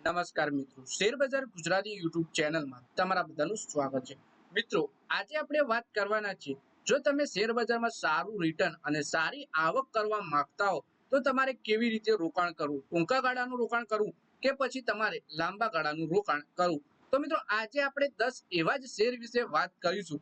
નમસ્કાર મિત્રો, શેરબજાર ગુજરાતી યુટ્યુબ ચેનલમાં તમારા બધાનું સ્વાગત છે। મિત્રો, આજે આપણે વાત કરવાના છીએ, જો તમે શેરબજારમાં સારું રિટર્ન અને સારી આવક કરવા માંગતા હો તો તમારે કેવી રીતે રોકાણ કરવું, ટૂંકા ગાળાનું રોકાણ કરવું કે પછી તમારે લાંબા ગાળાનું રોકાણ કરવું। તો મિત્રો, આજે આપણે 10 એવા જ શેર વિશે વાત કરીશું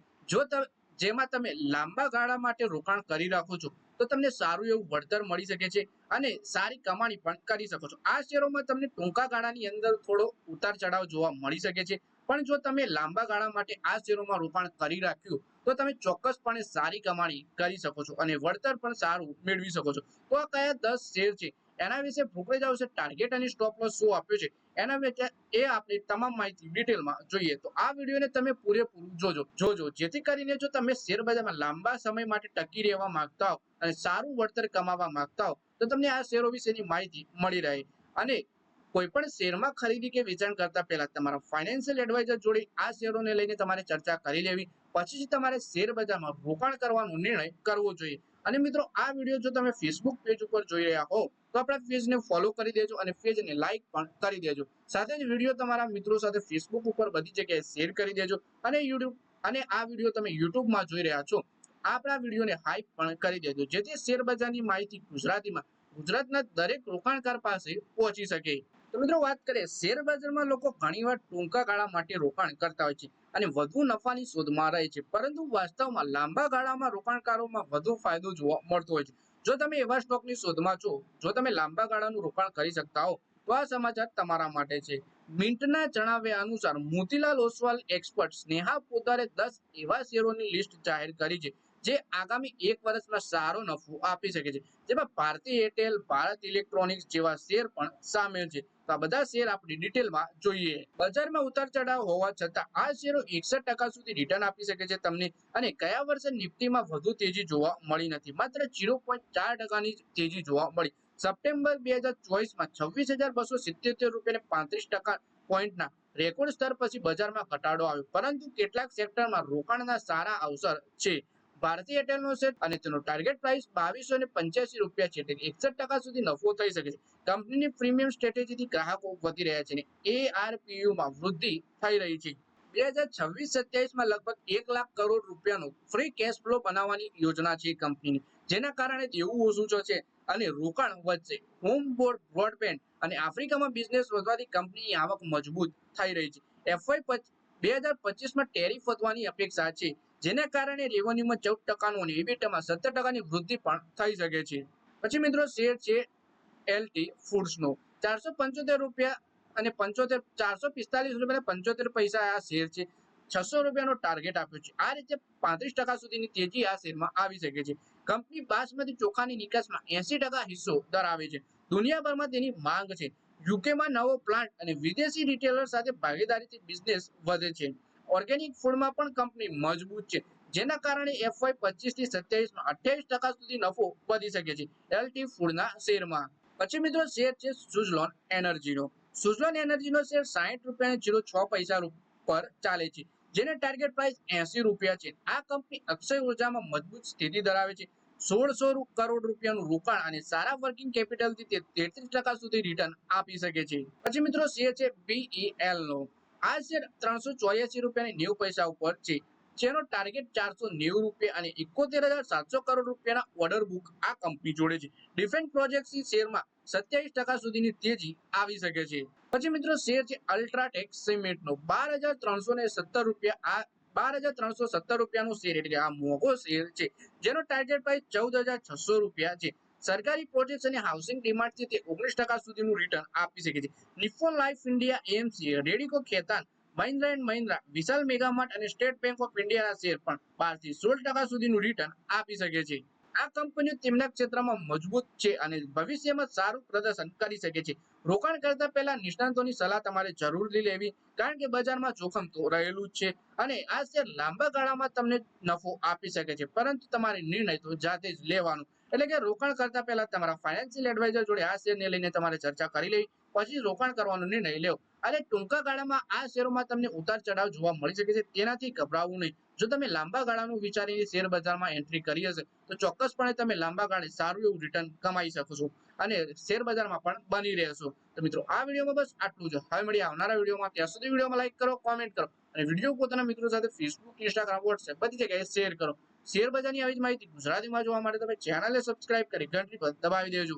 જેમાં તમે લાંબા ગાળા માટે રોકાણ કરી રાખો છો તો તમને સારું એવું વળતર મળી શકે છે અને સારી કમાણી પણ કરી શકો છો। આ શેરોમાં તમને ટૂંકા ગાળાની અંદર થોડો ઉતાર ચઢાવ જોવા મળી શકે છે, પણ જો તમે લાંબા ગાળા માટે આ શેરોમાં રોકાણ કરી રાખ્યું તો તમે ચોક્કસપણે સારી કમાણી કરી શકો છો અને વળતર પણ સારું મેળવી શકો છો। તો આ કયા 10 શેર છે એના વિશે ભૂપેશ આવશે ટાર્ગેટ અને સ્ટોપ લોસ શું આપ્યો છે એના વિશે આપણે તમામ માહિતી ડિટેલમાં જોઈએ। તો આ વિડીયોને તમે પૂરેપૂરું જોજો જેથી કરીને જો તમે શેરબજારમાં લાંબા સમય માટે ટકી રહેવા માંગતા હો અને સારું વળતર કમાવા માંગતા હો તો તમને આ શેરો વિશેની માહિતી મળી રહે। અને કોઈ પણ શેરમાં ખરીદી કે વેચાણ કરતા પહેલા તમારા ફાઇનાન્શિયલ એડવાઇઝર જોડે આ શેરોને લઈને તમારે ચર્ચા કરી લેવી, પછી તમારે શેરબજારમાં રોકાણ કરવાનો નિર્ણય કરવો જોઈએ। અને મિત્રો, આ વિડીયો જો તમે ફેસબુક પેજ ઉપર જોઈ રહ્યા હો તો આપણા પેજને ફોલો કરી દેજો અને પેજને લાઈક પણ કરી દેજો। સાથે જ વિડીયો તમારા મિત્રો સાથે ફેસબુક ઉપર બધી જગ્યાએ શેર કરી દેજો અને આ વિડીયો તમે યુટ્યુબમાં જોઈ રહ્યા છો આપણા વિડીયોને હાઈપ પણ કરી દેજો જેથી શેરબજારની માહિતી ગુજરાતના દરેક રોકાણકાર પાસે પહોંચી શકે। તો મિત્રો, વાત કરીએ શેરબજારમાં લોકો ઘણીવાર ટૂંકા ગાળા માટે રોકાણ કરતા હોય છે અને વધુ નફાની શોધમાં રહે છે, પરંતુ વાસ્તવમાં લાંબા ગાળામાં રોકાણકારોમાં વધુ ફાયદો જોવા મળતો હોય છે। જો તમે એવા સ્ટોકની શોધમાં છો જો તમે લાંબા ગાળાનું રોકાણ કરી શકતા હો તો આ સમાચાર તમારા માટે છે। મિન્ટના જણાવ્યા અનુસાર મોતીલાલ ઓસવાલ એક્સપર્ટ સ્નેહા પોદારે 10 એવા શેરોની લિસ્ટ જાહેર કરી છે જે આગામી 1 વર્ષમાં સારો નફો આપી શકે છે, જેમાં ભારતી એરટેલ, ભારત ઇલેક્ટ્રોનિક્સ જેવા શેર પણ સામેલ છે। તો આ બધા શેર આપણે ડિટેલમાં જોઈએ। બજારમાં ઉતાર ચઢાવ હોવા છતાં આ શેરો 61% સુધી રિટર્ન આપી શકે છે તમને, અને ગયા વર્ષે નિફ્ટીમાં વધુ તેજી જોવા મળી નથી, માત્ર 0.4%ની તેજી જોવા મળી। સપ્ટેમ્બર 2024માં 26,277 રૂપિયા 35% પોઈન્ટના રેકોર્ડ સ્તર પછી બજારમાં ઘટાડો આવ્યો, પરંતુ કેટલાક સેક્ટરમાં રોકાણના સારા અવસર છે। ભારતી એરટેલનો શેર અને તેનો ટાર્ગેટ પ્રાઇસ 2285 રૂપિયા છે, એટલે 61% સુધી નફો થઈ શકે છે। કંપનીની પ્રીમિયમ સ્ટ્રેટેજીથી ગ્રાહકો વધી રહ્યા છે અને એઆરપીયુમાં વૃદ્ધિ થઈ રહી છે। 2026-27માં લગભગ 1 લાખ કરોડ રૂપિયાનો ફ્રી કેશ ફ્લો બનાવવાની યોજના છે કંપનીની, જેના કારણે દેવું ઓછું છે અને રોકાણ વધશે। હોમ બ્રોડબેન્ડ અને આફ્રિકામાં બિઝનેસ વધવાથી કંપનીની આવક મજબૂત થઈ રહી છે। એફવાય 2025માં ટેરિફ વધવાની અપેક્ષા છે, જેના કારણે રેવન્યુમાં 14% અને ઇબિટામાં 17%ની વૃદ્ધિ પણ થઈ શકે છે। પછી મિત્રો, શેર છે એલટી ફૂડ્સનો 475 રૂપિયા અને 445 રૂપિયા 75 પૈસા આ શેર છે। 600 રૂપિયાનો ટાર્ગેટ આપ્યો છે। આ રીતે 35% સુધીની તેજી આ શેરમાં આવી શકે છે। કંપની બાસમતી ચોખાની નિકાસમાં 80% હિસ્સો ધરાવે છે। દુનિયાભરમાં તેની માંગ છે। યુકેમાં નવો પ્લાન્ટ અને વિદેશી રિટેલર સાથે ભાગીદારીથી બિઝનેસ વધે છે। ઓર્ગેનિક ફૂડમાં પણ કંપની મજબૂત છે, જેના કારણે એફવાય 25 થી 27માં 28% સુધી નફો વધી શકે છે એલટી ફૂડના શેરમાં। પછી મિત્રો, શેર છે સુઝલોન એનર્જીનો। સુઝલોન એનર્જીનો શેર 60 રૂપિયા 06 પૈસા પર ચાલે છે, જેને ટાર્ગેટ પ્રાઇસ 80 રૂપિયા છે। આ કંપની અક્ષય ઉર્જામાં મજબૂત સ્થિતિ ધરાવે છે। 1600 કરોડ રૂપિયાનું રોકાણ અને સારા વર્કિંગ કેપિટલથી તે 33% સુધી રિટર્ન આપી શકે છે। પછી મિત્રો, શેર છે બીઈએલ નો। આ શેર 384 રૂપિયા 90 પૈસા ઉપર છે, જેનો ટાર્ગેટ 490 રૂપિયા અને 71,700 કરોડ રૂપિયાના ઓર્ડર બુક આ કંપની જોડે છે। ડિફેન્સ પ્રોજેક્ટની શેરમાં 27% સુધીની તેજી આવી શકે છે। પછી મિત્રો, શેર છે અલ્ટ્રાટેક સિમેન્ટનો 12,370 રૂપિયા। આ 12,370 રૂપિયાનો શેર એટલે આ મોંઘો શેર છે, જેનો ટાર્ગેટ પ્રાઇસ 14,600 રૂપિયા છે। સરકારી પ્રોજેક્ટ અને હાઉસિંગ ડિમાન્ડથી તે 19% સુધીનું રિટર્ન આપી શકે છે। Nippon Life India AMC, Radico Khaitan, Mahindra and Mahindra, Vishal Mega Mart અને સ્ટેટ બેંક ઓફ ઇન્ડિયાના શેર પણ 12 થી 16% સુધીનું રિટર્ન આપી શકે છે। આ કંપનીઓ તેમના ક્ષેત્રમાં મજબૂત છે અને ભવિષ્યમાં સારું પ્રદર્શન કરી શકે છે। રોકાણ કરતા પહેલા નિષ્ણાતોની સલાહ તમારે જરૂરથી લેવી, કારણ કે બજારમાં જોખમ તો રહેલું જ છે અને આ શેર લાંબા ગાળામાં તમને નફો આપી શકે છે, પરંતુ તમારે નિર્ણય તો જાતે જ લેવાનો। એટલે કે રોકાણ કરતા પહેલા તમારા ફાઇનાન્શિયલ એડવાઇઝર જોડે આ શેરને લઈને તમારે ચર્ચા કરી લેવી, પછી રોકાણ કરવાનો નિર્ણય લેવો. અને ટૂંકા ગાળામાં આ શેરોમાં તમને ઉતાર ચઢાવ જોવા મળી શકે છે, તેનાથી ગભરાવું નહીં. જો તમે લાંબા ગાળાનું વિચારીને શેર બજારમાં એન્ટ્રી કરી હશે તો ચોક્કસપણે તમે લાંબા ગાળે સારું એવું રિટર્ન કમાઈ શકો છો અને શેર બજારમાં પણ બની રહેશો. તો મિત્રો આ વિડીયોમાં બસ આટલું જ. હવે મળીએ આવનારા વિડીયોમાં. ત્યાં સુધી વિડીયોમાં લાઈક કરો, કોમેન્ટ કરો અને વિડીયો પોતાના મિત્રો સાથે ફેસબુક, ઇન્સ્ટાગ્રામ, વોટ્સએપ બધી જગ્યાએ શેર કરો. શેર બજારની આવી જ માહિતી ગુજરાતીમાં જોવા માટે તમે ચેનલને સબસ્ક્રાઇબ કરી ઘંટી પર દબાવી દેજો.